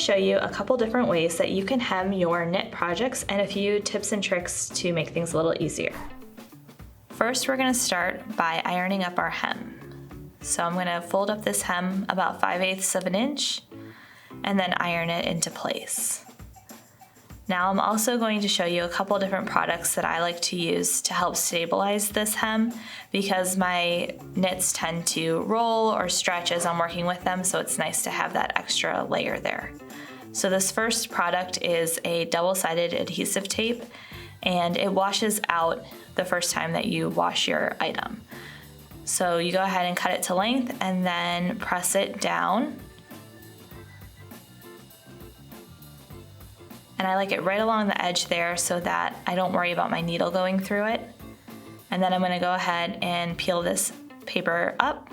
show you a couple different ways that you can hem your knit projects and a few tips and tricks to make things a little easier. First, we're going to start by ironing up our hem. So I'm going to fold up this hem about 5/8 of an inch and then iron it into place. Now I'm also going to show you a couple different products that I like to use to help stabilize this hem because my knits tend to roll or stretch as I'm working with them, so it's nice to have that extra layer there. So this first product is a double-sided adhesive tape, and it washes out the first time that you wash your item. So you go ahead and cut it to length and then press it down. And I like it right along the edge there so that I don't worry about my needle going through it. And then I'm going to go ahead and peel this paper up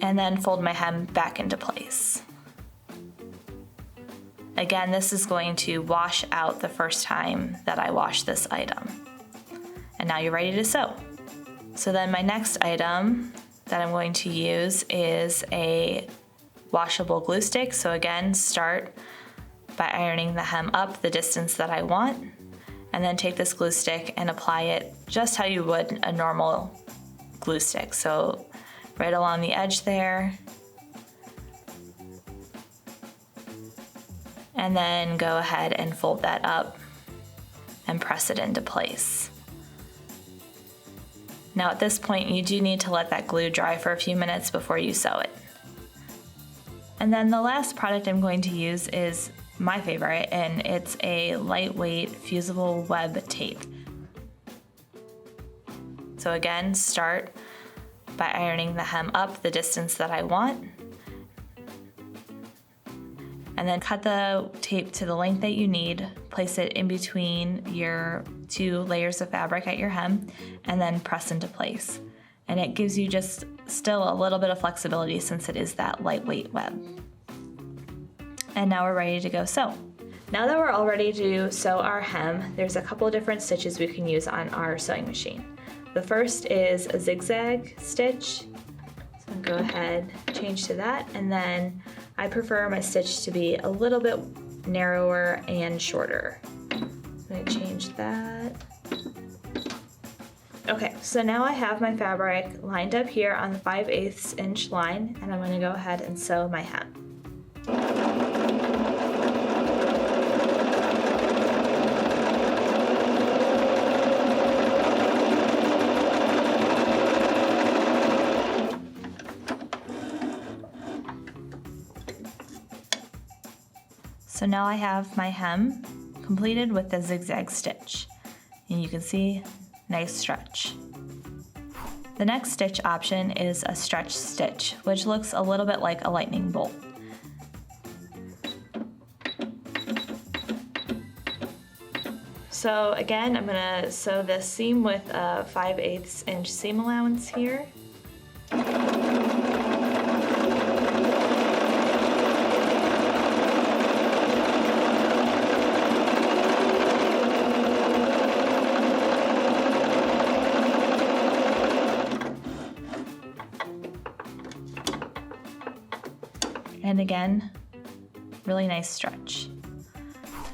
and then fold my hem back into place. Again, this is going to wash out the first time that I wash this item. And now you're ready to sew. So then my next item that I'm going to use is a washable glue stick. So again, start by ironing the hem up the distance that I want, and then take this glue stick and apply it just how you would a normal glue stick. So right along the edge there, and then go ahead and fold that up and press it into place. Now at this point, you do need to let that glue dry for a few minutes before you sew it. And then the last product I'm going to use is my favorite, and it's a lightweight fusible web tape. So again, start by ironing the hem up the distance that I want, and then cut the tape to the length that you need, place it in between your two layers of fabric at your hem, and then press into place. And it gives you just still a little bit of flexibility since it is that lightweight web. And now we're ready to go sew. Now that we're all ready to sew our hem, there's a couple different stitches we can use on our sewing machine. The first is a zigzag stitch. So go ahead, change to that, and then I prefer my stitch to be a little bit narrower and shorter. I'm going to change that. Okay, so now I have my fabric lined up here on the 5/8 inch line, and I'm going to go ahead and sew my hem. So now I have my hem completed with the zigzag stitch, and you can see nice stretch. The next stitch option is a stretch stitch, which looks a little bit like a lightning bolt. So again, I'm gonna sew this seam with a 5/8 inch seam allowance here. And again, really nice stretch.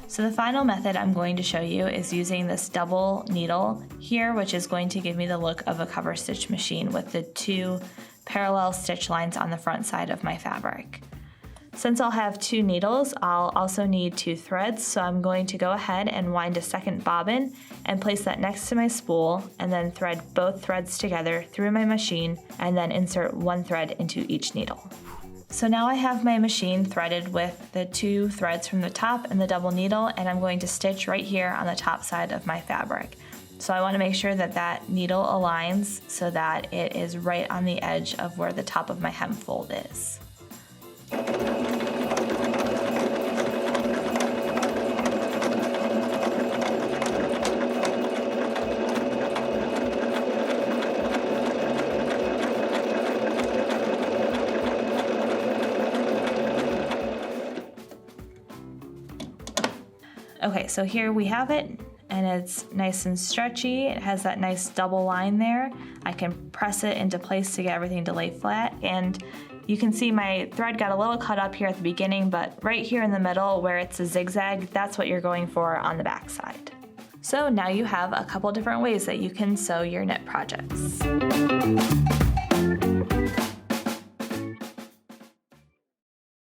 So the final method I'm going to show you is using this double needle here, which is going to give me the look of a cover stitch machine with the two parallel stitch lines on the front side of my fabric. Since I'll have two needles, I'll also need two threads, so I'm going to go ahead and wind a second bobbin and place that next to my spool, and then thread both threads together through my machine, and then insert one thread into each needle. So now I have my machine threaded with the two threads from the top and the double needle, and I'm going to stitch right here on the top side of my fabric. So I want to make sure that that needle aligns so that it is right on the edge of where the top of my hem fold is. Okay, so here we have it, and it's nice and stretchy. It has that nice double line there. I can press it into place to get everything to lay flat, and You can see my thread got a little cut up here at the beginning, but right here in the middle where it's a zigzag, that's what you're going for on the back side. So now you have a couple different ways that you can sew your knit projects.